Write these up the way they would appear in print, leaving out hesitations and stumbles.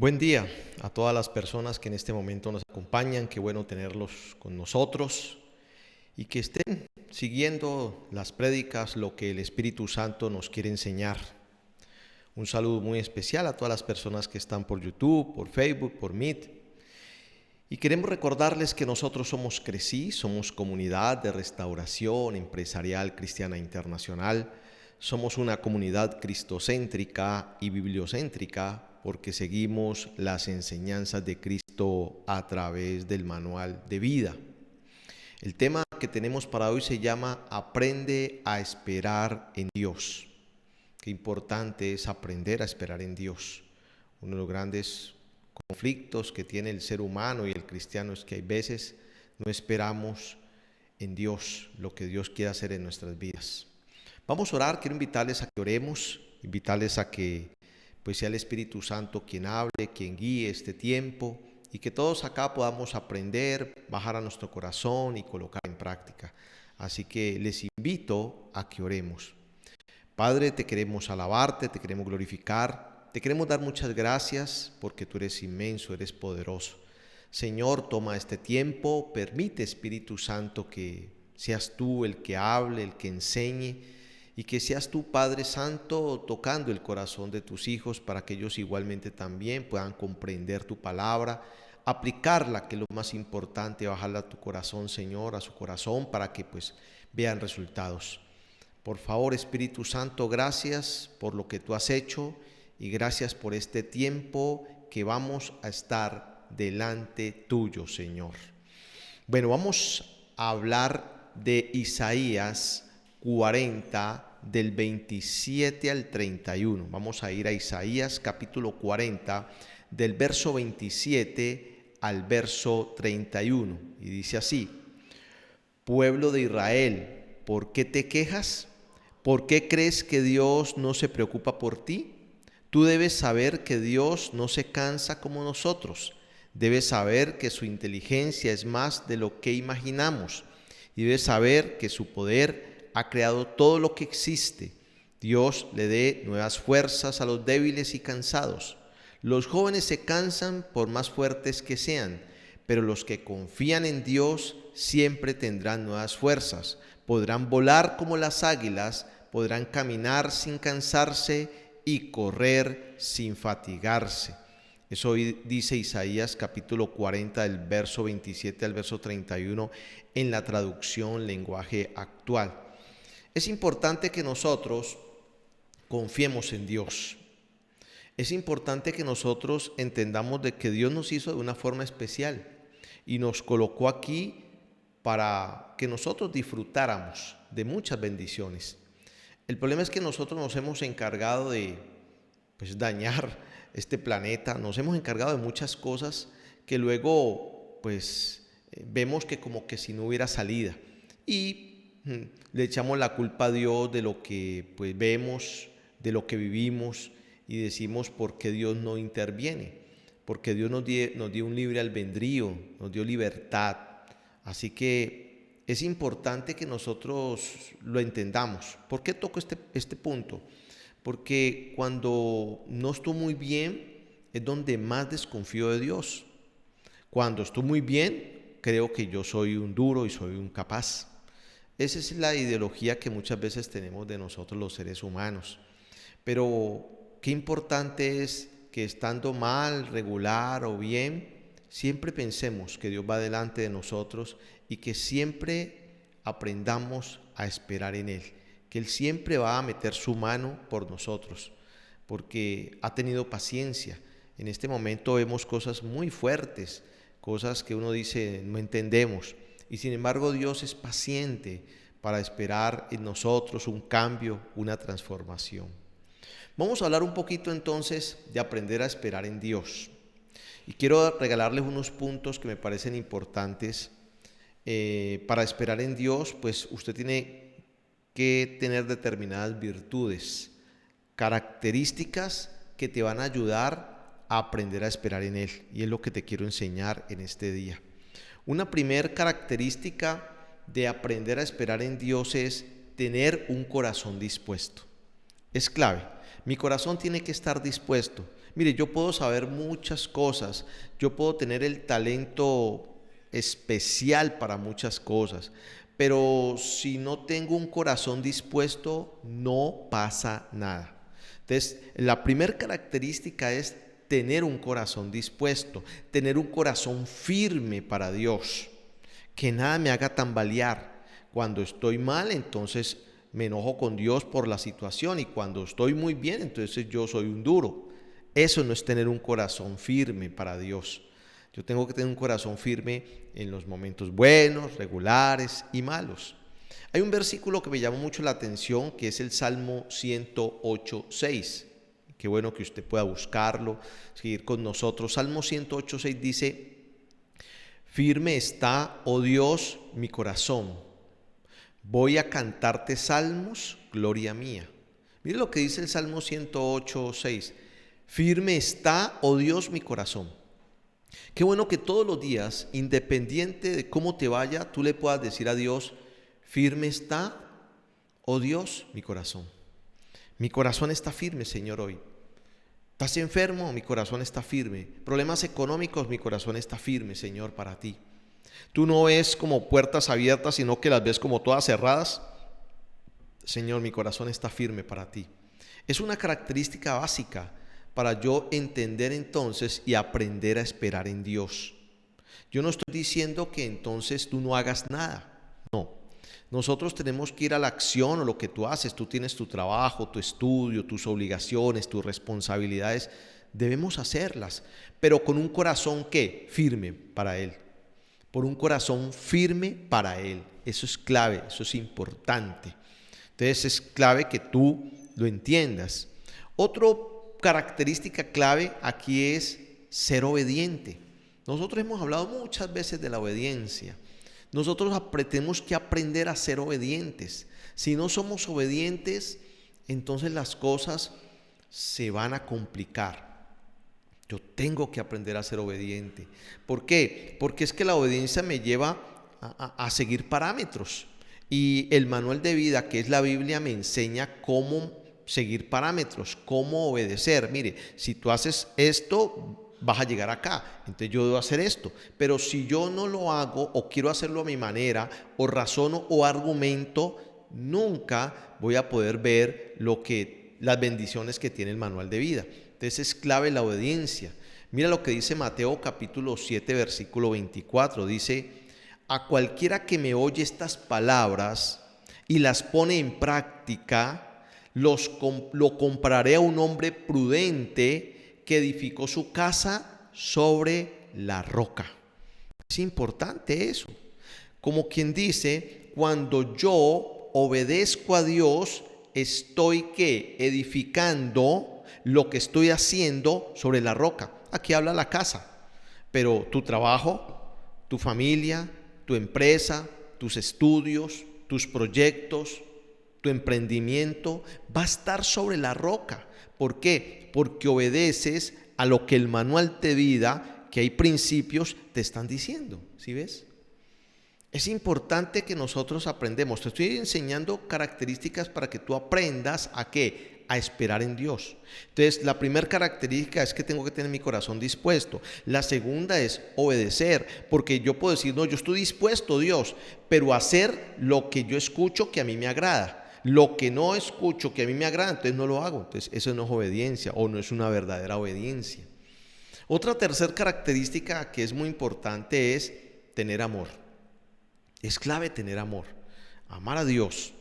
Buen día a todas las personas que en este momento nos acompañan. Qué bueno tenerlos con nosotros y que estén siguiendo las prédicas, lo que el Espíritu Santo nos quiere enseñar. Un saludo muy especial a todas las personas que están por YouTube, por Facebook, por Meet. Y queremos recordarles que nosotros somos CRECI, somos Comunidad de Restauración Empresarial Cristiana Internacional. Somos una comunidad cristocéntrica y bibliocéntrica porque seguimos las enseñanzas de Cristo a través del manual de vida. El tema que tenemos para hoy se llama Aprende a esperar en Dios. Qué importante es aprender a esperar en Dios. Uno de los grandes conflictos que tiene el ser humano y el cristiano es que hay veces no esperamos en Dios lo que Dios quiere hacer en nuestras vidas. Vamos a orar. Quiero invitarles a que oremos, invitarles a que sea el Espíritu Santo quien hable, quien guíe este tiempo y que todos acá podamos aprender, bajar a nuestro corazón y colocar en práctica. Así que les invito a que oremos. Padre, te queremos alabarte, te queremos glorificar, te queremos dar muchas gracias porque tú eres inmenso, eres poderoso. Señor, toma este tiempo, permite, Espíritu Santo, que seas tú el que hable, el que enseñe, y que seas tú, Padre Santo, tocando el corazón de tus hijos para que ellos igualmente también puedan comprender tu palabra, aplicarla, que es lo más importante, bajarla a tu corazón, Señor, a su corazón, para que vean resultados. Por favor, Espíritu Santo, gracias por lo que tú has hecho y gracias por este tiempo que vamos a estar delante tuyo, Señor. Bueno, vamos a hablar de Isaías 40, del 27 al 31. Vamos a ir a Isaías capítulo 40, del verso 27 al verso 31. Y dice así: Pueblo de Israel, ¿por qué te quejas? ¿Por qué crees que Dios no se preocupa por ti? Tú debes saber que Dios no se cansa como nosotros. Debes saber que su inteligencia es más de lo que imaginamos. Y debes saber que su poder ha creado todo lo que existe. Dios le dé nuevas fuerzas a los débiles y cansados. Los jóvenes se cansan por más fuertes que sean, pero los que confían en Dios siempre tendrán nuevas fuerzas. Podrán volar como las águilas, podrán caminar sin cansarse y correr sin fatigarse. Eso dice Isaías capítulo 40 del verso 27 al verso 31 en la traducción lenguaje actual. Es importante que nosotros confiemos en Dios. Es importante que nosotros entendamos de que Dios nos hizo de una forma especial y nos colocó aquí para que nosotros disfrutáramos de muchas bendiciones. El problema es que nosotros nos hemos encargado de dañar este planeta, nos hemos encargado de muchas cosas que luego vemos que como que si no hubiera salida y le echamos la culpa a Dios de lo que vemos, de lo que vivimos y decimos por qué Dios no interviene, porque Dios nos dio un libre albedrío, nos dio libertad. Así que es importante que nosotros lo entendamos. ¿Por qué toco este punto? Porque cuando no estoy muy bien es donde más desconfío de Dios. Cuando estoy muy bien creo que yo soy un duro y soy un capaz. Esa es la ideología que muchas veces tenemos de nosotros los seres humanos. Pero qué importante es que estando mal, regular o bien, siempre pensemos que Dios va delante de nosotros y que siempre aprendamos a esperar en Él. Que Él siempre va a meter su mano por nosotros, porque ha tenido paciencia. En este momento vemos cosas muy fuertes, cosas que uno dice no entendemos. Y sin embargo Dios es paciente para esperar en nosotros un cambio, una transformación. Vamos a hablar un poquito entonces de aprender a esperar en Dios. Y quiero regalarles unos puntos que me parecen importantes. Para esperar en Dios, usted tiene que tener determinadas virtudes, características que te van a ayudar a aprender a esperar en Él. Y es lo que te quiero enseñar en este día. Una primera característica de aprender a esperar en Dios es tener un corazón dispuesto. Es clave. Mi corazón tiene que estar dispuesto. Mire, yo puedo saber muchas cosas, yo puedo tener el talento especial para muchas cosas, pero si no tengo un corazón dispuesto, no pasa nada. Entonces, la primera característica es tener un corazón dispuesto, tener un corazón firme para Dios, que nada me haga tambalear. Cuando estoy mal, entonces me enojo con Dios por la situación, y cuando estoy muy bien, entonces yo soy un duro. Eso no es tener un corazón firme para Dios. Yo tengo que tener un corazón firme en los momentos buenos, regulares y malos. Hay un versículo que me llamó mucho la atención, que es el Salmo 108:6. Qué bueno que usted pueda buscarlo, seguir con nosotros. Salmo 108:6 dice: firme está, oh Dios, mi corazón. Voy a cantarte salmos, gloria mía. Mire lo que dice el Salmo 108:6. Firme está, oh Dios, mi corazón. Qué bueno que todos los días, independiente de cómo te vaya, tú le puedas decir a Dios: firme está, oh Dios, mi corazón. Mi corazón está firme, Señor, hoy. ¿Estás enfermo? Mi corazón está firme. ¿Problemas económicos? Mi corazón está firme, Señor, para ti. Tú no ves como puertas abiertas, sino que las ves como todas cerradas. Señor, mi corazón está firme para ti. Es una característica básica para yo entender entonces y aprender a esperar en Dios. Yo no estoy diciendo que entonces tú no hagas nada. No. Nosotros tenemos que ir a la acción o lo que tú haces. Tú tienes tu trabajo, tu estudio, tus obligaciones, tus responsabilidades. Debemos hacerlas, pero con un corazón ¿qué? Firme para Él. Por un corazón firme para Él. Eso es clave, eso es importante. Entonces es clave que tú lo entiendas. Otra característica clave aquí es ser obediente. Nosotros hemos hablado muchas veces de la obediencia. Nosotros tenemos que aprender a ser obedientes. Si no somos obedientes, entonces las cosas se van a complicar. Yo tengo que aprender a ser obediente. ¿Por qué? Porque es que la obediencia me lleva a seguir parámetros. Y el manual de vida, que es la Biblia, me enseña cómo seguir parámetros, cómo obedecer. Mire, si tú haces esto, vas a llegar acá, entonces yo debo hacer esto. Pero si yo no lo hago o quiero hacerlo a mi manera, o razono o argumento, nunca voy a poder ver las bendiciones que tiene el manual de vida. Entonces es clave la obediencia. Mira lo que dice Mateo capítulo 7 versículo 24. Dice: a cualquiera que me oye estas palabras y las pone en práctica, lo compararé a un hombre prudente que edificó su casa sobre la roca. Es importante eso. Como quien dice, cuando yo obedezco a Dios, estoy ¿qué? Edificando lo que estoy haciendo sobre la roca. Aquí habla la casa, pero tu trabajo, tu familia, tu empresa, tus estudios, tus proyectos, tu emprendimiento va a estar sobre la roca. ¿Por qué? Porque obedeces a lo que el manual de vida, que hay principios, te están diciendo. ¿Sí ves? Es importante que nosotros aprendamos. Te estoy enseñando características para que tú aprendas a ¿qué? A esperar en Dios. Entonces, la primera característica es que tengo que tener mi corazón dispuesto. La segunda es obedecer, porque yo puedo decir, no, yo estoy dispuesto, Dios, pero hacer lo que yo escucho que a mí me agrada. Lo que no escucho que a mí me agrada, entonces no lo hago. Entonces eso no es obediencia, o no es una verdadera obediencia. Otra tercera característica que es muy importante es tener amor. Es clave tener amor. Amar a Dios,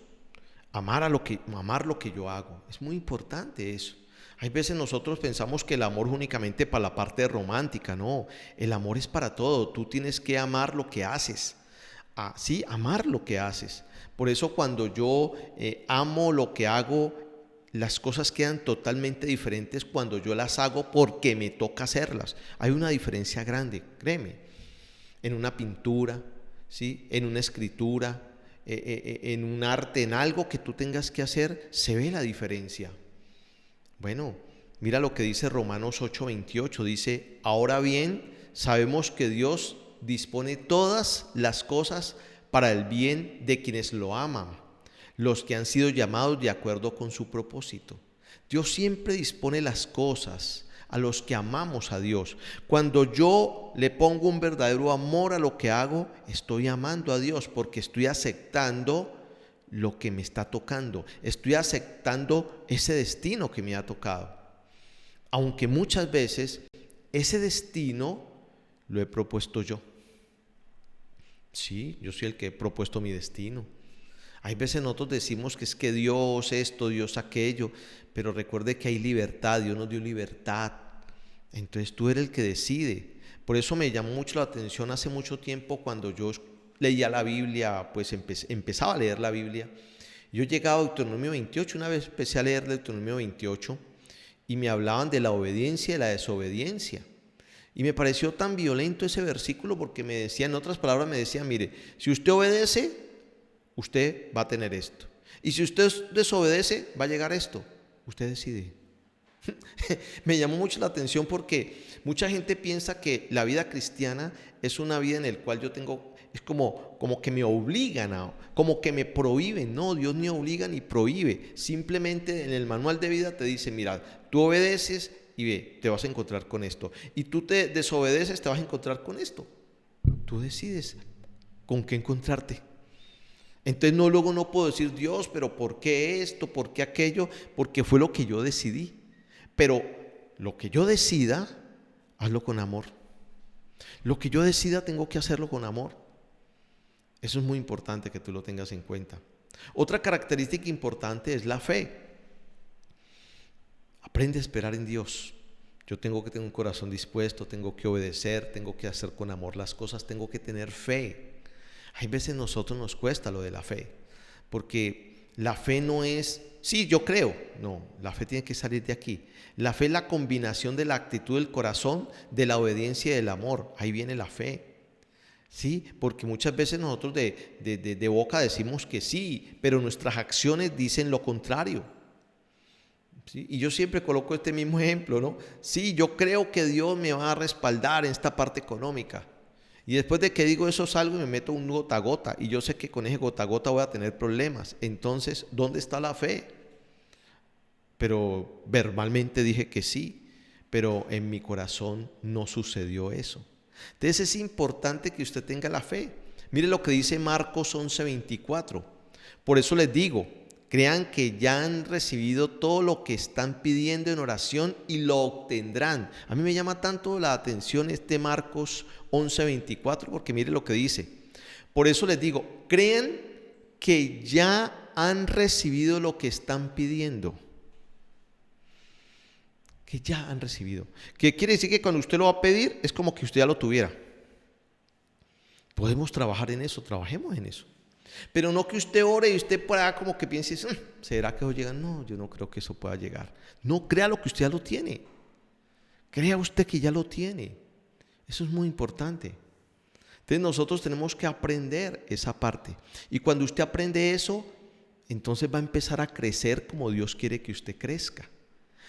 amar lo que yo hago. Es muy importante eso. Hay veces nosotros pensamos que el amor es únicamente para la parte romántica. No, el amor es para todo. Tú tienes que amar lo que haces. Sí, amar lo que haces. Por eso cuando yo amo lo que hago, las cosas quedan totalmente diferentes cuando yo las hago porque me toca hacerlas. Hay una diferencia grande, créeme. En una pintura, ¿sí? En una escritura, en un arte, en algo que tú tengas que hacer, se ve la diferencia. Bueno, mira lo que dice Romanos 8:28. Dice: ahora bien, sabemos que Dios dispone todas las cosas para el bien de quienes lo aman, los que han sido llamados de acuerdo con su propósito. Dios siempre dispone las cosas a los que amamos a Dios. Cuando yo le pongo un verdadero amor a lo que hago, estoy amando a Dios porque estoy aceptando lo que me está tocando. Estoy aceptando ese destino que me ha tocado. Aunque muchas veces ese destino lo he propuesto yo. Sí, yo soy el que he propuesto mi destino. Hay veces nosotros decimos que es que Dios esto, Dios aquello, pero recuerde que hay libertad, Dios nos dio libertad. Entonces tú eres el que decide. Por eso me llamó mucho la atención hace mucho tiempo cuando yo leía la Biblia, pues empezaba a leer la Biblia. Yo llegaba a Deuteronomio 28, una vez empecé a leer Deuteronomio 28 y me hablaban de la obediencia y la desobediencia. Y me pareció tan violento ese versículo porque me decía, en otras palabras me decía, mire, si usted obedece, usted va a tener esto. Y si usted desobedece, va a llegar esto. Usted decide. Me llamó mucho la atención porque mucha gente piensa que la vida cristiana es una vida en la cual yo tengo, es como que me obligan, como que me prohíben. No, Dios ni obliga ni prohíbe. Simplemente en el manual de vida te dice, mira, tú obedeces y ve, te vas a encontrar con esto. Y tú te desobedeces, te vas a encontrar con esto. Tú decides con qué encontrarte. Entonces luego no puedo decir, Dios, pero ¿por qué esto? ¿Por qué aquello? Porque fue lo que yo decidí. Pero lo que yo decida, hazlo con amor. Lo que yo decida tengo que hacerlo con amor. Eso es muy importante que tú lo tengas en cuenta. Otra característica importante es la fe. Aprende a esperar en Dios. Yo tengo que tener un corazón dispuesto, tengo que obedecer, tengo que hacer con amor las cosas, tengo que tener fe. Hay veces a nosotros nos cuesta lo de la fe, porque la fe no es, sí, yo creo, no, la fe tiene que salir de aquí. La fe es la combinación de la actitud del corazón, de la obediencia y del amor. Ahí viene la fe. Sí, porque muchas veces nosotros de boca decimos que sí, pero nuestras acciones dicen lo contrario. ¿Sí? Y yo siempre coloco este mismo ejemplo, ¿no? Sí, yo creo que Dios me va a respaldar en esta parte económica. Y después de que digo eso salgo y me meto un gota a gota. Y yo sé que con ese gota a gota voy a tener problemas. Entonces, ¿dónde está la fe? Pero verbalmente dije que sí, pero en mi corazón no sucedió eso. Entonces es importante que usted tenga la fe. Mire lo que dice Marcos 11:24. Por eso les digo, crean que ya han recibido todo lo que están pidiendo en oración y lo obtendrán. A mí me llama tanto la atención este Marcos 11:24 porque mire lo que dice. Por eso les digo, crean que ya han recibido lo que están pidiendo. Que ya han recibido. ¿Qué quiere decir? Que cuando usted lo va a pedir es como que usted ya lo tuviera. Podemos trabajar en eso, trabajemos en eso. Pero no que usted ore y usted por allá como que piense, ¿será que eso llega? No, yo no creo que eso pueda llegar. No, crea lo que usted ya lo tiene. Crea usted que ya lo tiene. Eso es muy importante. Entonces nosotros tenemos que aprender esa parte. Y cuando usted aprende eso, entonces va a empezar a crecer como Dios quiere que usted crezca.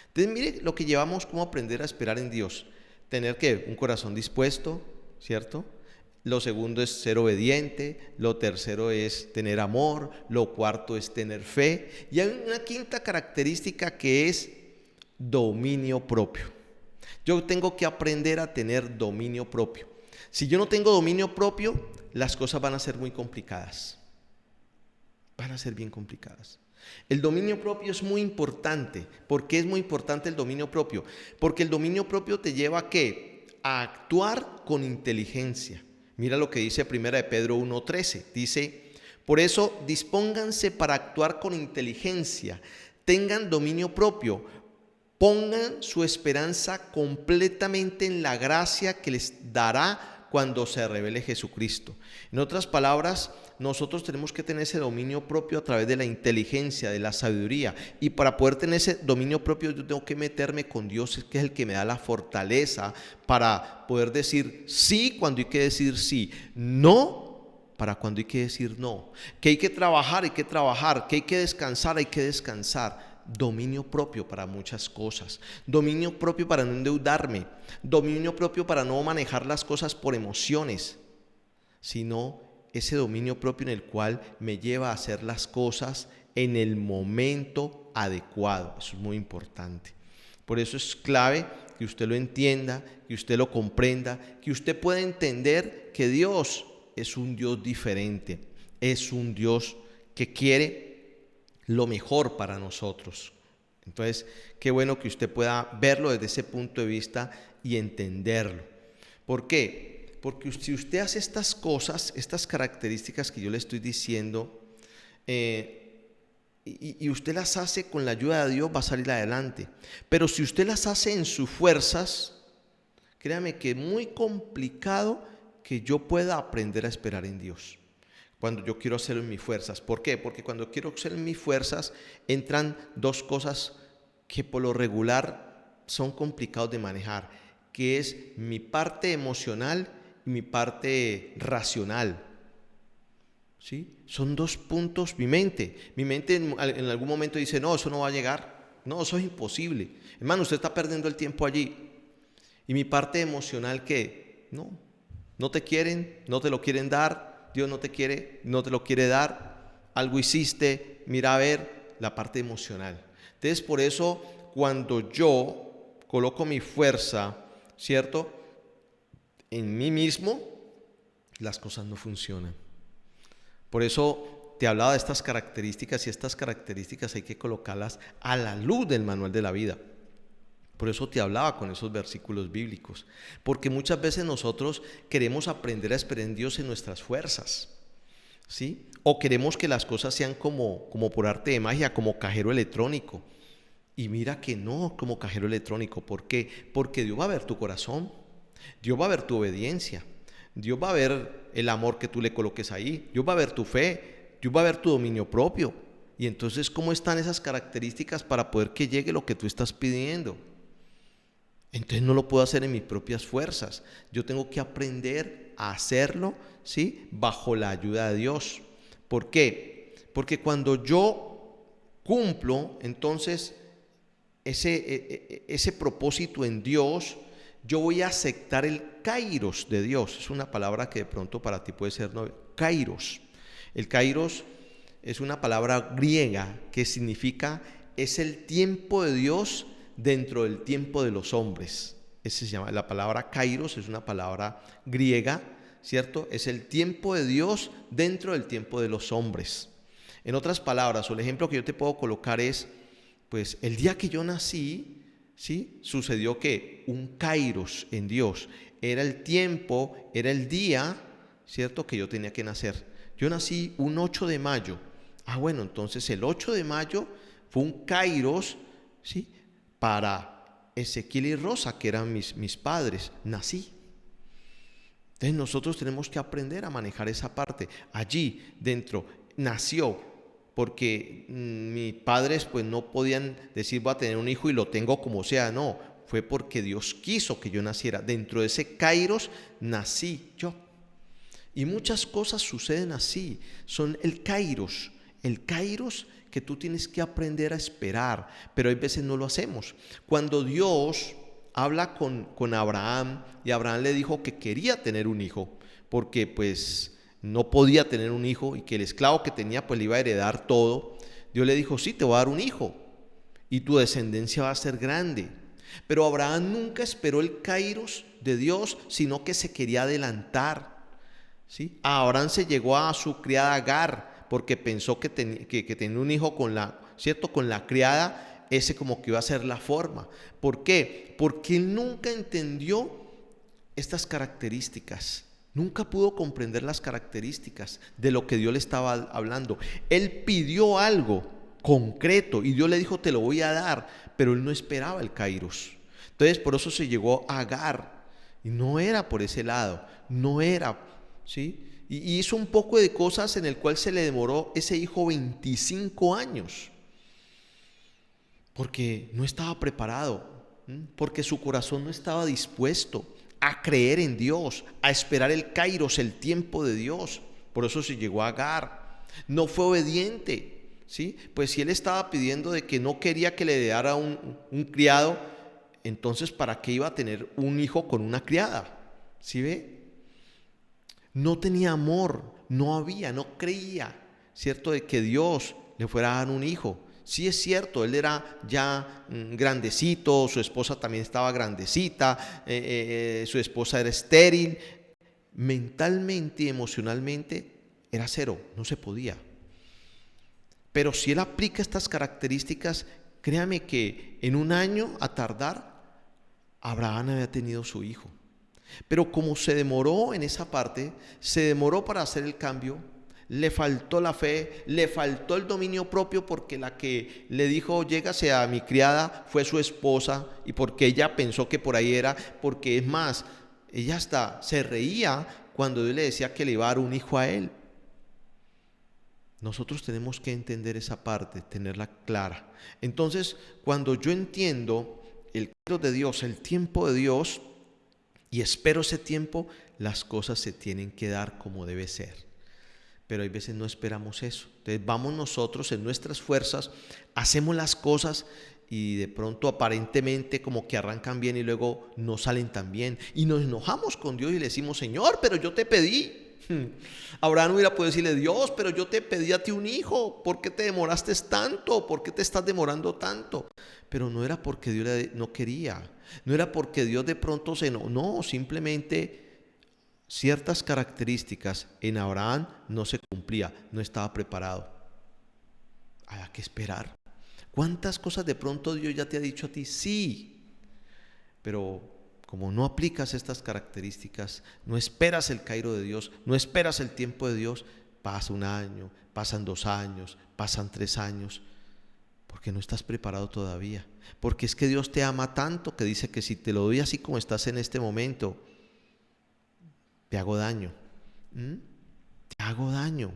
Entonces mire lo que llevamos, como aprender a esperar en Dios. Tener que un corazón dispuesto, ¿cierto? Lo segundo es ser obediente, lo tercero es tener amor, lo cuarto es tener fe. Y hay una quinta característica que es dominio propio. Yo tengo que aprender a tener dominio propio. Si yo no tengo dominio propio, las cosas van a ser muy complicadas. Van a ser bien complicadas. El dominio propio es muy importante. ¿Por qué es muy importante el dominio propio? Porque el dominio propio te lleva ¿a qué? A actuar con inteligencia. Mira lo que dice 1 de Pedro 1:13. Dice, por eso dispónganse para actuar con inteligencia, tengan dominio propio, pongan su esperanza completamente en la gracia que les dará cuando se revele Jesucristo. En otras palabras, nosotros tenemos que tener ese dominio propio a través de la inteligencia, de la sabiduría. Y para poder tener ese dominio propio, yo tengo que meterme con Dios, que es el que me da la fortaleza para poder decir sí cuando hay que decir sí, no para cuando hay que decir no, que hay que trabajar, que hay que descansar. Dominio propio para muchas cosas, dominio propio para no endeudarme, dominio propio para no manejar las cosas por emociones, sino ese dominio propio en el cual me lleva a hacer las cosas en el momento adecuado. Eso es muy importante. Por eso es clave que usted lo entienda, que usted lo comprenda, que usted pueda entender que Dios es un Dios diferente, es un Dios que quiere lo mejor para nosotros. Entonces, qué bueno que usted pueda verlo desde ese punto de vista y entenderlo. ¿Por qué? Porque si usted hace estas cosas, estas características que yo le estoy diciendo, y usted las hace con la ayuda de Dios, va a salir adelante. Pero si usted las hace en sus fuerzas, créame que es muy complicado que yo pueda aprender a esperar en Dios cuando yo quiero hacerlo en mis fuerzas. ¿Por qué? Porque cuando quiero hacerlo en mis fuerzas entran dos cosas que por lo regular son complicados de manejar, que es mi parte emocional y mi parte racional. ¿Sí? Son dos puntos. Mi mente en algún momento dice, no, eso no va a llegar, no, eso es imposible, hermano, usted está perdiendo el tiempo allí. Y mi parte emocional, que no te quieren, no te lo quieren dar, Dios no te quiere, no te lo quiere dar, algo hiciste, mira a ver, la parte emocional. Entonces, por eso cuando yo coloco mi fuerza, ¿cierto?, en mí mismo, las cosas no funcionan. Por eso te hablaba de estas características, y estas características hay que colocarlas a la luz del manual de la vida. Por eso te hablaba con esos versículos bíblicos, porque muchas veces nosotros queremos aprender a esperar en Dios en nuestras fuerzas, ¿sí? O queremos que las cosas sean como por arte de magia, como cajero electrónico. Y mira que no como cajero electrónico. ¿Por qué? Porque Dios va a ver tu corazón, Dios va a ver tu obediencia, Dios va a ver el amor que tú le coloques ahí, Dios va a ver tu fe, Dios va a ver tu dominio propio. Y entonces, ¿cómo están esas características para poder que llegue lo que tú estás pidiendo? Entonces no lo puedo hacer en mis propias fuerzas. Yo tengo que aprender a hacerlo, ¿sí?, bajo la ayuda de Dios. ¿Por qué? Porque cuando yo cumplo entonces ese propósito en Dios, yo voy a aceptar el kairos de Dios. Es una palabra que de pronto para ti puede ser nueva. Kairos. El kairos es una palabra griega que significa es el tiempo de Dios dentro del tiempo de los hombres. Ese se llama, la palabra kairos es una palabra griega, ¿cierto? Es el tiempo de Dios dentro del tiempo de los hombres. En otras palabras, o el ejemplo que yo te puedo colocar es, pues el día que yo nací, ¿sí?, sucedió que un kairos en Dios era el tiempo, era el día, ¿cierto?, que yo tenía que nacer. Yo nací un 8 de mayo. Bueno, entonces el 8 de mayo fue un kairos, ¿sí?, para Ezequiel y Rosa, que eran mis padres. Nací. Entonces nosotros tenemos que aprender a manejar esa parte. Allí dentro nació, porque mis padres pues no podían decir voy a tener un hijo y lo tengo como sea. No, fue porque Dios quiso que yo naciera. Dentro de ese kairos nací yo. Y muchas cosas suceden así. Son el kairos que tú tienes que aprender a esperar, pero hay veces no lo hacemos. Cuando Dios habla con Abraham, y Abraham le dijo que quería tener un hijo, porque pues no podía tener un hijo y que el esclavo que tenía pues le iba a heredar todo, Dios le dijo, sí, te voy a dar un hijo y tu descendencia va a ser grande. Pero Abraham nunca esperó el kairos de Dios, sino que se quería adelantar, ¿sí? Abraham se llegó a su criada Agar, porque pensó que tenía un hijo con la criada, ese como que iba a ser la forma. ¿Por qué? Porque él nunca entendió estas características, nunca pudo comprender las características de lo que Dios le estaba hablando. Él pidió algo concreto y Dios le dijo te lo voy a dar, pero él no esperaba el kairos. Entonces por eso se llegó a Agar, y no era por ese lado, no era, ¿sí? Y hizo un poco de cosas en el cual se le demoró ese hijo 25 años. Porque no estaba preparado, porque su corazón no estaba dispuesto a creer en Dios, a esperar el kairos, el tiempo de Dios. Por eso se llegó a Agar. No fue obediente, ¿sí? Pues si él estaba pidiendo de que no quería que le diera un criado, entonces ¿para qué iba a tener un hijo con una criada? ¿Sí ve? No tenía amor, no creía, ¿cierto?, de que Dios le fuera a dar un hijo. Sí es cierto, él era ya grandecito, su esposa también estaba grandecita, su esposa era estéril. Mentalmente y emocionalmente era cero, no se podía. Pero si él aplica estas características, créame que en un año a tardar, Abraham había tenido su hijo. Pero como se demoró en esa parte, se demoró para hacer el cambio, le faltó la fe, le faltó el dominio propio, porque la que le dijo llégase a mi criada fue su esposa, y porque ella pensó que por ahí era, porque es más, ella hasta se reía cuando Dios le decía que le iba a dar un hijo a él. Nosotros tenemos que entender esa parte, tenerla clara. Entonces, cuando yo entiendo el camino de Dios, el tiempo de Dios, y espero ese tiempo, las cosas se tienen que dar como debe ser. Pero hay veces no esperamos eso. Entonces vamos nosotros en nuestras fuerzas, hacemos las cosas y de pronto aparentemente como que arrancan bien y luego no salen tan bien. Y nos enojamos con Dios y le decimos, Señor, pero yo te pedí. Abraham hubiera podido decirle, Dios, pero yo te pedí a ti un hijo, ¿por qué te demoraste tanto? ¿Por qué te estás demorando tanto? Pero no era porque Dios no quería, no era porque Dios de pronto no, simplemente ciertas características en Abraham no se cumplía, no estaba preparado. Había que esperar. ¿Cuántas cosas de pronto Dios ya te ha dicho a ti? Sí, pero como no aplicas estas características, no esperas el cairo de Dios, no esperas el tiempo de Dios, pasa un año, pasan 2 años, pasan 3 años, porque no estás preparado todavía. Porque es que Dios te ama tanto que dice que si te lo doy así como estás en este momento, te hago daño. Te hago daño.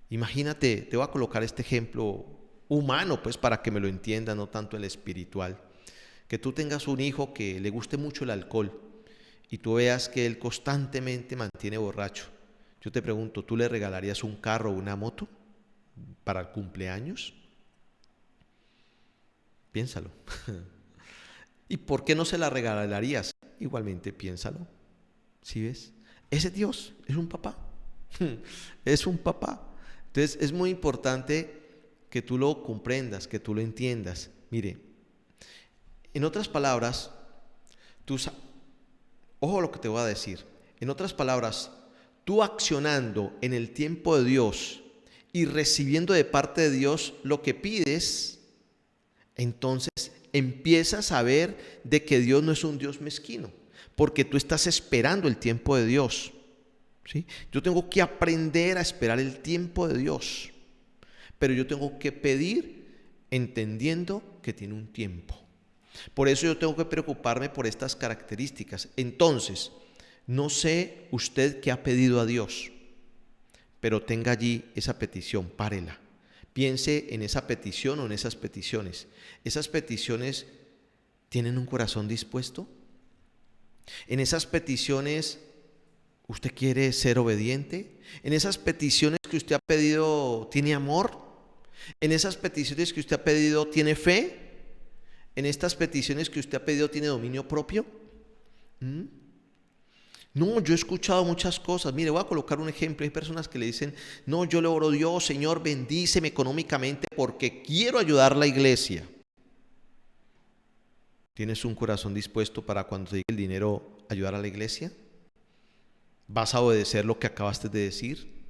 Imagínate, te voy a colocar este ejemplo humano, pues para que me lo entienda, no tanto el espiritual. Que tú tengas un hijo que le guste mucho el alcohol y tú veas que él constantemente mantiene borracho. Yo te pregunto, ¿tú le regalarías un carro o una moto para el cumpleaños? Piénsalo. ¿Y por qué no se la regalarías? Igualmente piénsalo. ¿Sí ves? Ese Dios es un papá. Es un papá. Entonces es muy importante que tú lo comprendas, que tú lo entiendas. Mire, en otras palabras, ojo lo que te voy a decir. En otras palabras, tú accionando en el tiempo de Dios y recibiendo de parte de Dios lo que pides, entonces empiezas a ver de que Dios no es un Dios mezquino, porque tú estás esperando el tiempo de Dios. ¿Sí? Yo tengo que aprender a esperar el tiempo de Dios, pero yo tengo que pedir entendiendo que tiene un tiempo. Por eso yo tengo que preocuparme por estas características. Entonces, no sé usted qué ha pedido a Dios, pero tenga allí esa petición, párela. Piense en esa petición o en esas peticiones. ¿Esas peticiones tienen un corazón dispuesto? ¿En esas peticiones usted quiere ser obediente? ¿En esas peticiones que usted ha pedido tiene amor? ¿En esas peticiones que usted ha pedido tiene fe? ¿En estas peticiones que usted ha pedido tiene dominio propio? No, yo he escuchado muchas cosas. Mire, voy a colocar un ejemplo. Hay personas que le dicen, no, yo le oro a Dios, Señor, bendíceme económicamente porque quiero ayudar a la iglesia. ¿Tienes un corazón dispuesto para cuando te llegue el dinero ayudar a la iglesia? ¿Vas a obedecer lo que acabaste de decir?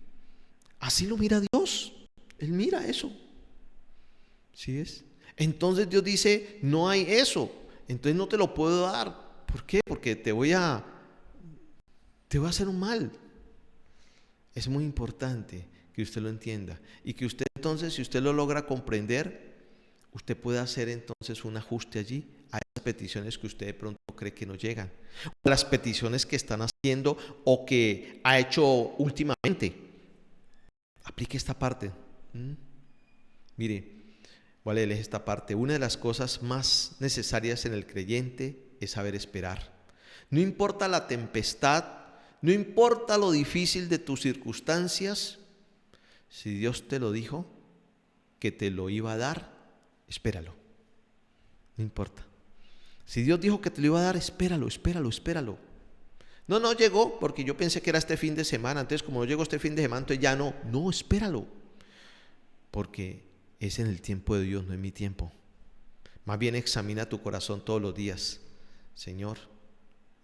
Así lo mira Dios. Él mira eso. ¿Sí es? Entonces Dios dice, no hay eso. Entonces no te lo puedo dar. ¿Por qué? Porque te voy a hacer un mal. Es muy importante que usted lo entienda. Y que usted entonces, si usted lo logra comprender, usted puede hacer entonces un ajuste allí a esas peticiones que usted de pronto cree que no llegan. O las peticiones que están haciendo o que ha hecho últimamente. Aplique esta parte. Mire, voy a leerles esta parte. Una de las cosas más necesarias en el creyente es saber esperar. No importa la tempestad, no importa lo difícil de tus circunstancias, si Dios te lo dijo, que te lo iba a dar, espéralo. No importa. Si Dios dijo que te lo iba a dar, espéralo. No llegó porque yo pensé que era este fin de semana, entonces como no llegó este fin de semana, entonces ya no. No, espéralo. porque es en el tiempo de Dios, no en mi tiempo. Más bien examina tu corazón todos los días. Señor,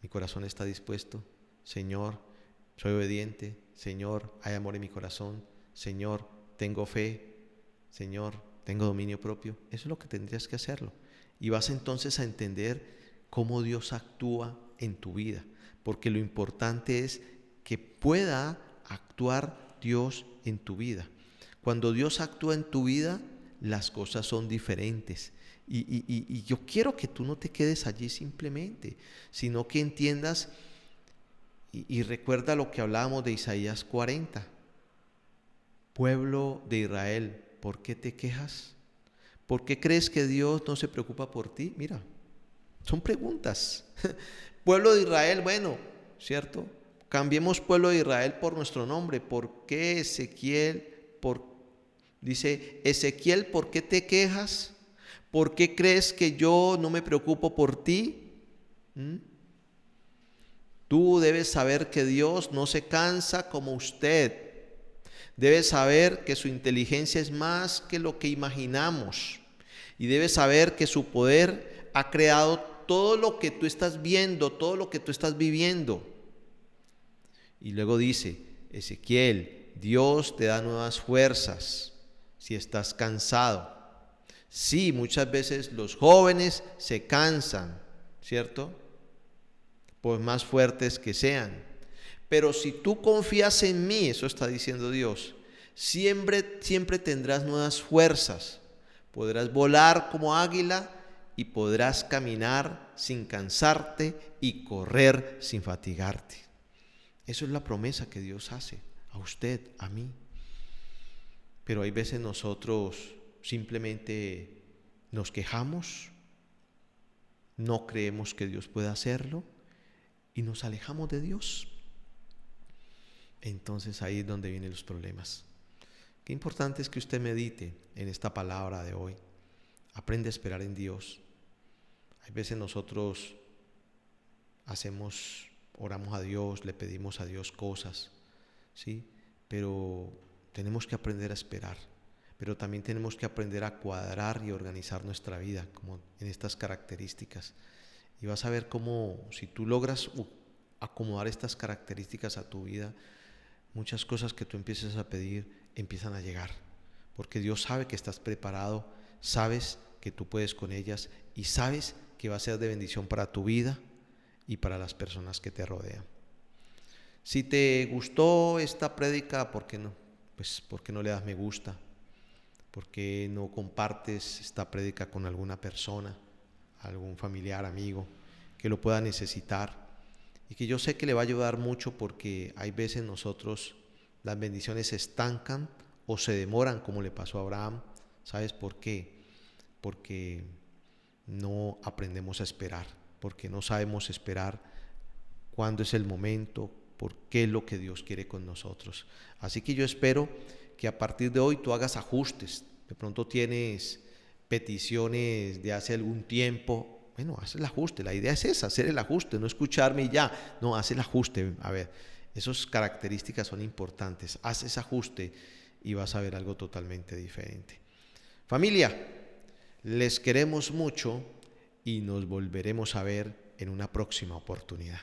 mi corazón está dispuesto. Señor, soy obediente. Señor, hay amor en mi corazón. Señor, tengo fe. Señor, tengo dominio propio. Eso es lo que tendrías que hacerlo. Y vas entonces a entender cómo Dios actúa en tu vida. Porque lo importante es que pueda actuar Dios en tu vida. Cuando Dios actúa en tu vida, las cosas son diferentes. Y yo quiero que tú no te quedes allí simplemente, sino que entiendas y recuerda lo que hablábamos de Isaías 40. Pueblo de Israel, ¿por qué te quejas? ¿Por qué crees que Dios no se preocupa por ti? Mira, son preguntas. Pueblo de Israel, bueno, ¿cierto? Cambiemos pueblo de Israel por nuestro nombre. ¿Por qué Ezequiel? Dice, Ezequiel, ¿por qué te quejas? ¿Por qué crees que yo no me preocupo por ti? Tú debes saber que Dios no se cansa como usted. Debes saber que su inteligencia es más que lo que imaginamos. Y debes saber que su poder ha creado todo lo que tú estás viendo, todo lo que tú estás viviendo. Y luego dice, Ezequiel, Dios te da nuevas fuerzas si estás cansado. Sí, muchas veces los jóvenes se cansan, ¿cierto? Por más fuertes que sean. Pero si tú confías en mí, eso está diciendo Dios, siempre tendrás nuevas fuerzas. Podrás volar como águila y podrás caminar sin cansarte y correr sin fatigarte. Eso es la promesa que Dios hace a usted, a mí. Pero hay veces nosotros simplemente nos quejamos, no creemos que Dios pueda hacerlo y nos alejamos de Dios. Entonces ahí es donde vienen los problemas. Qué importante es que usted medite en esta palabra de hoy. Aprende a esperar en Dios. Hay veces nosotros oramos a Dios, le pedimos a Dios cosas, ¿sí? Pero tenemos que aprender a esperar. Pero también tenemos que aprender a cuadrar y organizar nuestra vida como en estas características. Y vas a ver cómo si tú logras acomodar estas características a tu vida, muchas cosas que tú empieces a pedir empiezan a llegar. Porque Dios sabe que estás preparado, sabes que tú puedes con ellas y sabes que va a ser de bendición para tu vida y para las personas que te rodean. Si te gustó esta prédica, ¿por qué no? Pues ¿por qué no le das me gusta? ¿Por qué no compartes esta prédica con alguna persona, algún familiar, amigo, que lo pueda necesitar? Y que yo sé que le va a ayudar mucho porque hay veces nosotros las bendiciones se estancan o se demoran como le pasó a Abraham. ¿Sabes por qué? Porque no aprendemos a esperar, porque no sabemos esperar cuándo es el momento, por qué es lo que Dios quiere con nosotros. Así que yo espero que a partir de hoy tú hagas ajustes. De pronto tienes peticiones de hace algún tiempo. Bueno, haz el ajuste. La idea es esa, hacer el ajuste, no escucharme y ya. No, haz el ajuste. A ver, esas características son importantes. Haz ese ajuste y vas a ver algo totalmente diferente. Familia, les queremos mucho y nos volveremos a ver en una próxima oportunidad.